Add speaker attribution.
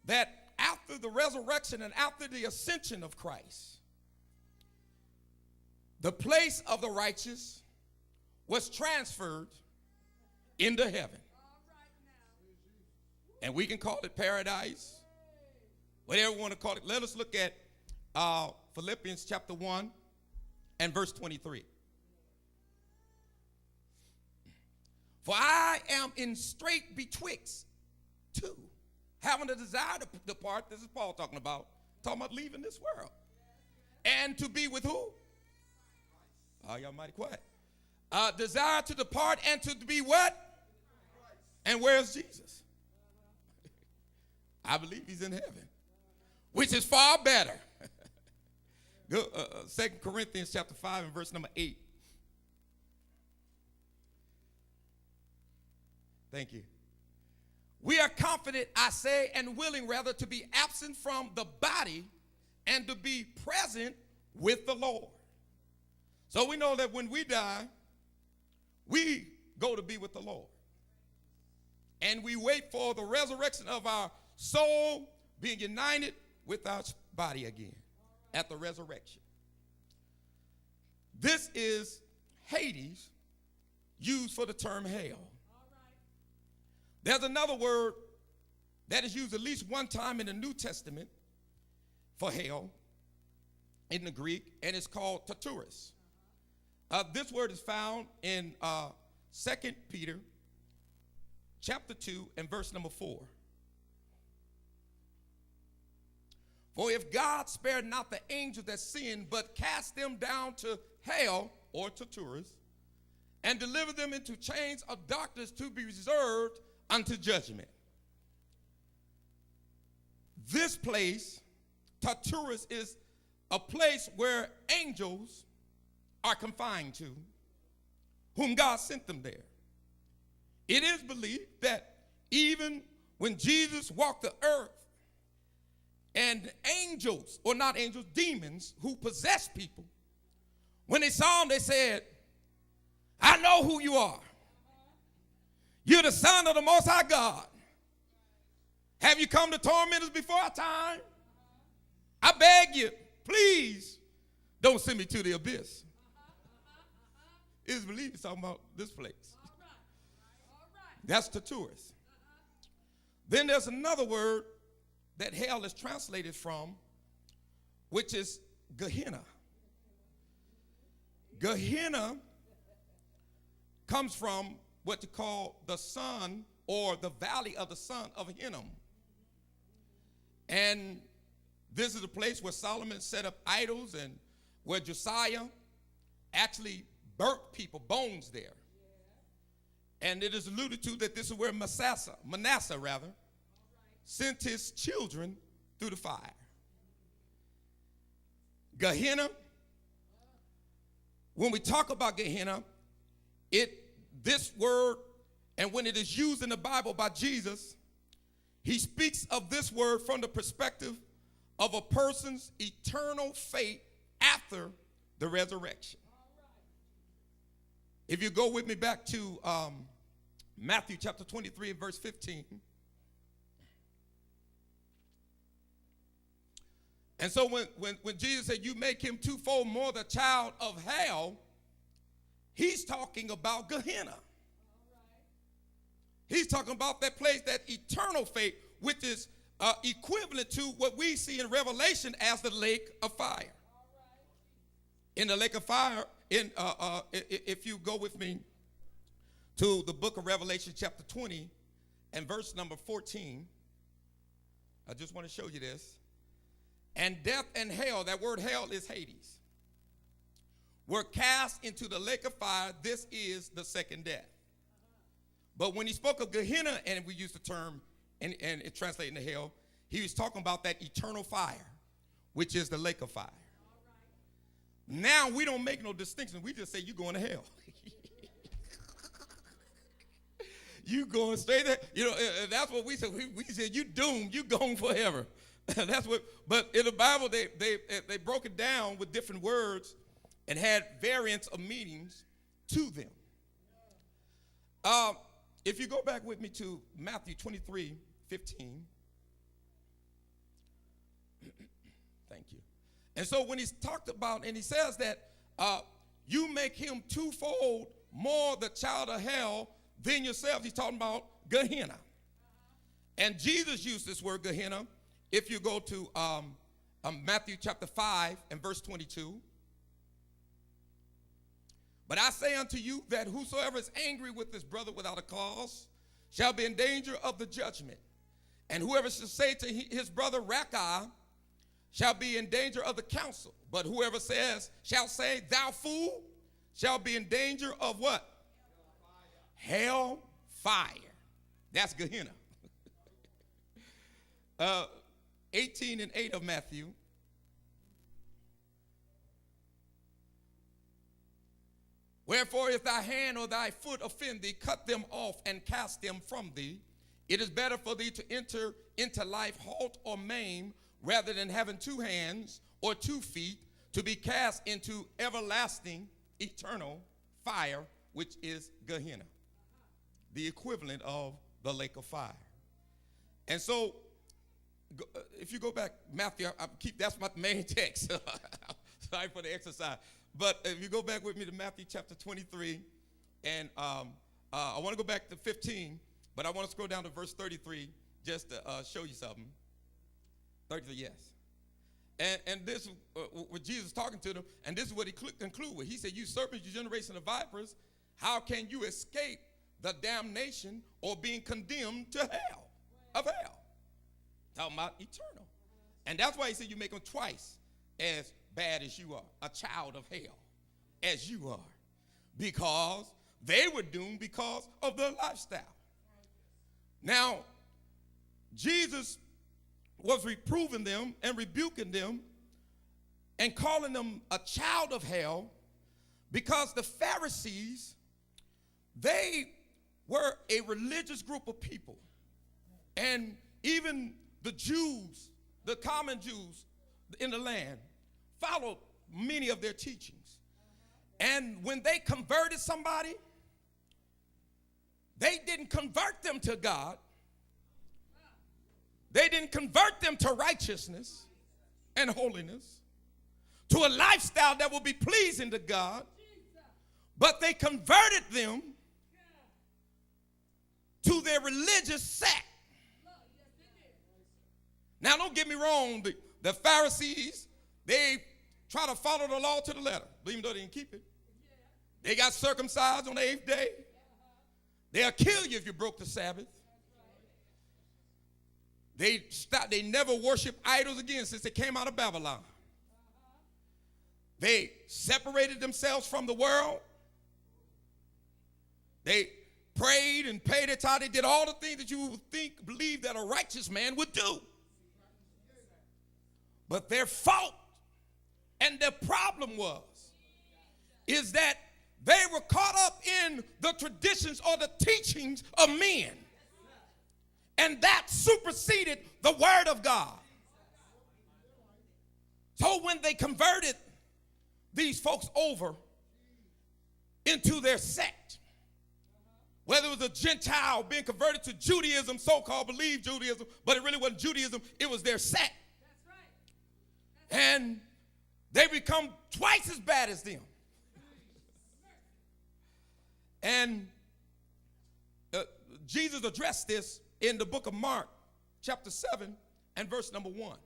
Speaker 1: that after the resurrection and after the ascension of Christ, the place of the righteous was transferred into heaven. And we can call it paradise, whatever we want to call it. Let us look at Philippians chapter 1 and verse 23. For I am in strait betwixt two, having a desire to depart. This is Paul talking about leaving this world. And to be with who? Oh, y'all mighty quiet. Desire to depart and to be what? And where's Jesus? I believe he's in heaven, which is far better. Go, 2 Corinthians chapter 5 and verse number 8. Thank you. We are confident, I say, and willing rather to be absent from the body and to be present with the Lord. So we know that when we die, we go to be with the Lord. And we wait for the resurrection of our soul being united with our body again at the resurrection. This is Hades, used for the term hell. There's another word that is used at least one time in the New Testament for hell in the Greek, and it's called Tartarus. This word is found in 2 Peter chapter 2 and verse number 4. For if God spared not the angels that sinned, but cast them down to hell, or Tartarus, and delivered them into chains of darkness to be reserved unto judgment. This place, Tartarus, is a place where angels are confined to, whom God sent them there. It is believed that even when Jesus walked the earth, and angels, or not angels, demons who possess people, when they saw him, they said, I know who you are. You're the Son of the Most High God. Have you come to torment us before our time? I beg you, please don't send me to the abyss. It is believed it's talking about this place. That's Tartarus. Then there's another word that hell is translated from, which is Gehenna. Gehenna comes from what to call the son, or the valley of the son of Hinnom. And this is a place where Solomon set up idols, and where Josiah actually burnt people, bones there. And it is alluded to that this is where Manasseh sent his children through the fire. Gehenna, when we talk about Gehenna, this word, and when it is used in the Bible by Jesus, he speaks of this word from the perspective of a person's eternal fate after the resurrection. If you go with me back to Matthew chapter 23 and verse 15. And so when Jesus said, you make him twofold more the child of hell, he's talking about Gehenna. He's talking about that place, that eternal fate, which is equivalent to what we see in Revelation as the lake of fire. In the lake of fire, if you go with me to the book of Revelation chapter 20 and verse number 14, I just want to show you this. And death and hell, that word hell is Hades, were cast into the lake of fire. This is the second death. But when he spoke of Gehenna, and we use the term, and it translates into hell, he was talking about that eternal fire, which is the lake of fire. Now we don't make no distinction. We just say you're going to hell. You going straight there. You know, that's what we said. We said you doomed. You going forever. That's what. But in the Bible, they broke it down with different words and had variants of meanings to them. If you go back with me to Matthew 23:15, And so when he's talked about, and he says that you make him twofold more the child of hell than yourselves, he's talking about Gehenna. And Jesus used this word Gehenna. If you go to Matthew chapter 5 and verse 22. But I say unto you that whosoever is angry with his brother without a cause shall be in danger of the judgment. And whoever shall say to his brother Raca shall be in danger of the council. But whoever shall say, thou fool, shall be in danger of what? Hell fire. That's Gehenna. 18 and 8 of Matthew. Wherefore, if thy hand or thy foot offend thee, cut them off and cast them from thee. It is better for thee to enter into life halt or maim, rather than having 2 hands or 2 feet, to be cast into everlasting, eternal fire, which is Gehenna, the equivalent of the lake of fire. And so, if you go back, Matthew, that's my main text. Sorry for the exercise. But if you go back with me to Matthew chapter 23, and I want to go back to 15, but I want to scroll down to verse 33 just to show you something. 33, yes. And this with Jesus talking to them, and this is what he concluded with. He said, you serpents, you generation of vipers, how can you escape the damnation or being condemned to hell, of hell? Talking about eternal. And that's why he said you make them twice as bad as you are, a child of hell, as you are, because they were doomed because of their lifestyle. Now, Jesus was reproving them and rebuking them and calling them a child of hell because the Pharisees, they were a religious group of people. And even the Jews, the common Jews in the land, followed many of their teachings. And when they converted somebody, they didn't convert them to God. They didn't convert them to righteousness and holiness, to a lifestyle that will be pleasing to God, but they converted them to their religious sect. Now, don't get me wrong, the Pharisees, they try to follow the law to the letter, even though they didn't keep it. They got circumcised on the 8th day. They'll kill you if you broke the Sabbath. They never worship idols again since they came out of Babylon. They separated themselves from the world. They prayed and paid their tithe. They did all the things that you would believe that a righteous man would do. But their fault and their problem is that they were caught up in the traditions or the teachings of men. And that superseded the word of God. So when they converted these folks over into their sect, whether it was a Gentile being converted to Judaism, so-called believed Judaism, but it really wasn't Judaism, it was their sect. And they become twice as bad as them. And Jesus addressed this in the book of Mark, chapter 7, and verse number 1.